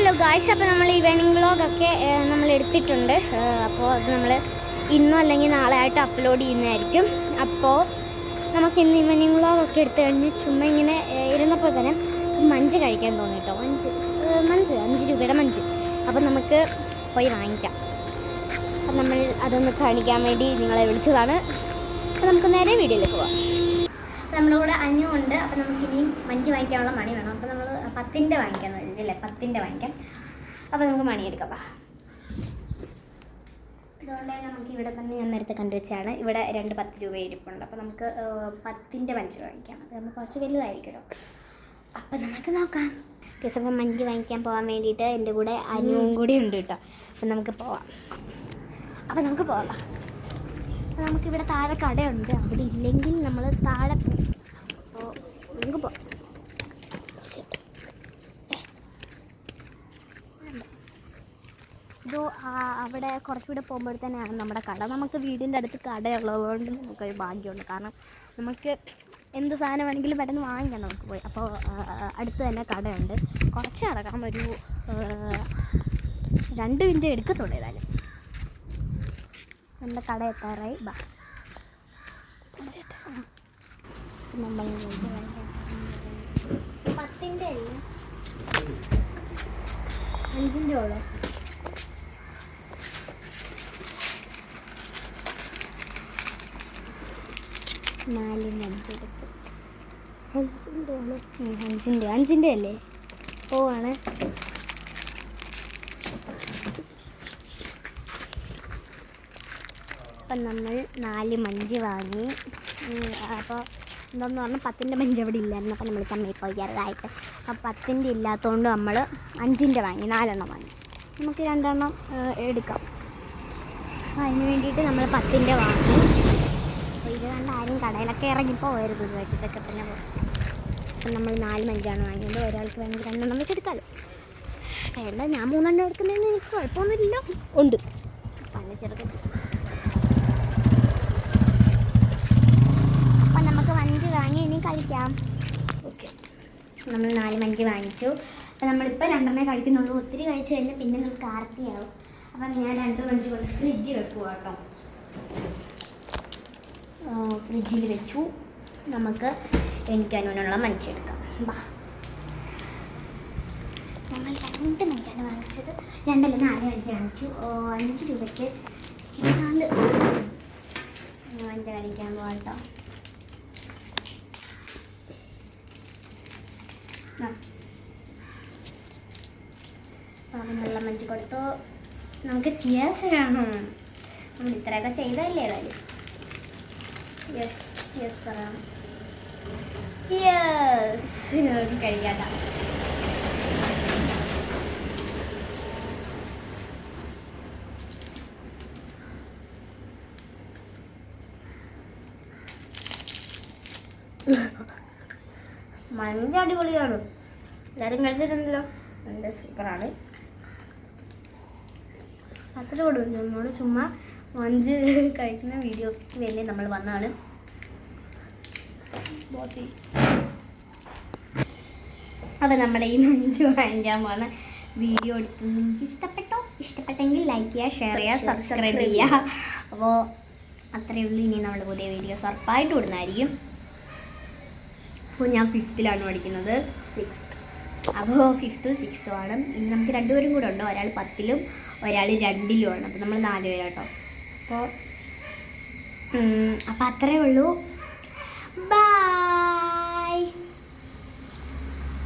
Hello guys, അപ്പോൾ നമ്മൾ evening വ്ളോഗൊക്കെ നമ്മൾ എടുത്തിട്ടുണ്ട്. അപ്പോൾ അത് നമ്മൾ ഇന്നോ അല്ലെങ്കിൽ നാളെ ആയിട്ട് അപ്ലോഡ് ചെയ്യുന്നതായിരിക്കും. അപ്പോൾ നമുക്ക് ഇന്ന് ഈവനിങ് വ്ളോഗൊക്കെ എടുത്തു കഴിഞ്ഞ് ചുമ്മാ ഇങ്ങനെ ഇരുന്നപ്പോൾ തന്നെ മഞ്ച് കഴിക്കാൻ തോന്നി കേട്ടോ. മഞ്ച് 5 രൂപയുടെ മഞ്ച്. അപ്പോൾ നമുക്ക് പോയി വാങ്ങിക്കാം. അപ്പം നമ്മൾ അതൊന്ന് കാണിക്കാൻ വേണ്ടി നിങ്ങളെ വിളിച്ചതാണ്. അപ്പോൾ നമുക്ക് നേരെ വീഡിയോയിലേക്ക് പോകാം. നമ്മുടെ കൂടെ അനുണ്ട്. അപ്പോൾ നമുക്കിനി മഞ്ച് വാങ്ങിക്കാനുള്ള മണി വേണം. അപ്പോൾ നമ്മൾ 10ൻ്റെ വാങ്ങിക്കാൻ ഇല്ലേ, 10ൻ്റെ വാങ്ങിക്കാം. അപ്പോൾ നമുക്ക് മണി എടുക്കാം. അതുകൊണ്ട് നമുക്ക് ഇവിടെ തന്നെ ഞാൻ നേരത്തെ കണ്ടുവച്ചാണ്. ഇവിടെ 2 10 രൂപ ഇരിപ്പുണ്ട്. അപ്പോൾ നമുക്ക് 10ൻ്റെ മഞ്ച് വാങ്ങിക്കാം. അത് നമ്മൾ കുറച്ച് വലുതായിരിക്കുമല്ലോ. അപ്പോൾ നമുക്ക് നോക്കാം. ദിവസം മഞ്ച് വാങ്ങിക്കാൻ പോകാൻ വേണ്ടിയിട്ട് എൻ്റെ കൂടെ അനുവും കൂടി ഉണ്ട് കേട്ടോ. അപ്പോൾ നമുക്ക് പോവാം. അപ്പോൾ നമുക്കിവിടെ താഴെ കടയുണ്ട്. അവിടെ ഇല്ലെങ്കിൽ നമ്മൾ താഴെ പോകും. അപ്പോൾ നമുക്ക് പോകാം. ഇതോ അവിടെ കുറച്ചുകൂടെ പോകുമ്പോഴത്തേനാണ് നമ്മുടെ കട. നമുക്ക് വീടിൻ്റെ അടുത്ത് കടയുള്ളതുകൊണ്ട് നമുക്കൊരു ഭാഗ്യമുണ്ട്. കാരണം നമുക്ക് എന്ത് സാധനം വേണമെങ്കിലും പെട്ടെന്ന് വാങ്ങിക്കാം നമുക്ക് പോയി. അപ്പോൾ അടുത്ത് തന്നെ കടയുണ്ട്. കുറച്ച് നടക്കാം, ഒരു 2 മിനിറ്റ് എടുക്കത്തുള്ളൂ. ഏതായാലും നമ്മുടെ കട എത്താറായി. നമ്മൾ 10ൻ്റെ അല്ല 5ൻ്റെ ഉള്ളു. അഞ്ചിൻ്റെ അല്ലേ പോവാണ്. അപ്പം നമ്മൾ 4 മഞ്ച് വാങ്ങി. അപ്പോൾ എന്താണെന്ന് പറഞ്ഞാൽ 10ൻ്റെ മഞ്ച് അവിടെ ഇല്ലായിരുന്നു. അപ്പം നമ്മൾ ചമ്മയിൽ പോയി ചെറുതായിട്ട്. അപ്പം 10ൻ്റെ ഇല്ലാത്തതുകൊണ്ട് നമ്മൾ 5ൻ്റെ വാങ്ങി, 4 എണ്ണം വാങ്ങി. നമുക്ക് 2 എണ്ണം എടുക്കാം. അപ്പം അതിന് വേണ്ടിയിട്ട് നമ്മൾ 10ൻ്റെ വാങ്ങി. അപ്പോൾ ഇത് കണ്ട് ആരും കടയിലൊക്കെ ഇറങ്ങിപ്പോകരുത്, ഇത് വെച്ചിട്ടൊക്കെ തന്നെ പോകും. അപ്പം നമ്മൾ 4 മഞ്ചാണ് വാങ്ങിയത്. ഒരാൾക്ക് വേണമെങ്കിൽ 2 എണ്ണം വെച്ചെടുക്കാമല്ലോ. വേണ്ട, ഞാൻ 3 എണ്ണം എടുക്കുന്നതിന് എനിക്ക് കുഴപ്പമൊന്നുമില്ല. ഉണ്ട് പല ചെറുക്കത്തിൽ. അപ്പം നമുക്ക് മഞ്ച് വാങ്ങി ഇനി കഴിക്കാം. ഓക്കെ, നമ്മൾ 4 മഞ്ച് വാങ്ങിച്ചു. അപ്പം നമ്മളിപ്പോൾ 2 എണ്ണേ കഴിക്കുന്നുള്ളൂ. ഒത്തിരി കഴിച്ചു കഴിഞ്ഞാൽ പിന്നെ നമുക്ക് ആർത്തിയാവും. അപ്പം ഞാൻ 2 മഞ്ച് കൊണ്ട് ഫ്രിഡ്ജ് വെക്കുക കേട്ടോ. ഫ്രിഡ്ജിൽ വെച്ചു. നമുക്ക് എണിക്കാനുള്ള മഞ്ചെടുക്കാം. നമ്മൾ 2 മഞ്ചാണ് വാങ്ങിച്ചത്. 2 അല്ല 4 മഞ്ച് വാങ്ങിച്ചു. 5 രൂപയ്ക്ക് ഇല്ലാണ്ട് മഞ്ച കഴിക്കാൻ പോകട്ടോ. പാവനുള്ള മഞ്ച് കൊടുത്തു. നമുക്ക് ചിയേഴ്സ് വേണം. നമ്മൾ ഇത്രയൊക്കെ ചെയ്തല്ലേ ഏതായാലും. യെസ്, ചിയേഴ്സ് പറയാം. ചിയേഴ്സ് കഴിക്കാത്ത മഞ്ച അടിപൊളിയാണ്. എല്ലാവരും കഴിച്ചിട്ടുണ്ടല്ലോ. നല്ല സൂപ്പറാണ്. അത്ര കൊടുക്കും. നമ്മൾ ചുമ്മാ മഞ്ച് കഴിക്കുന്ന വീഡിയോക്ക് വേണ്ടി നമ്മൾ വന്നതാണ്. അപ്പോൾ നമ്മുടെ ഈ മഞ്ച് വാങ്ങിക്കാൻ പോകുന്ന വീഡിയോ എടുത്ത് നിങ്ങൾക്ക് ഇഷ്ടപ്പെട്ടെങ്കിൽ ലൈക്ക് ചെയ്യുക, ഷെയർ ചെയ്യുക, സബ്സ്ക്രൈബ് ചെയ്യുക. അപ്പോൾ അത്രയേ ഉള്ളൂ. ഇനി നമ്മുടെ പുതിയ വീഡിയോസ് ഉറപ്പായിട്ട് ഇടുന്നതായിരിക്കും. അപ്പോൾ ഞാൻ 5th പഠിക്കുന്നത്. 6th. അപ്പോൾ 5th 6th ആണ്. ഇനി നമുക്ക് 2 പേരും കൂടെ ഉണ്ട്. ഒരാൾ 10ലും ഒരാൾ 2ലും ആണ്. അപ്പോൾ നമ്മൾ 4 പേരാട്ടോ. അപ്പോൾ അത്രയേ ഉള്ളൂ.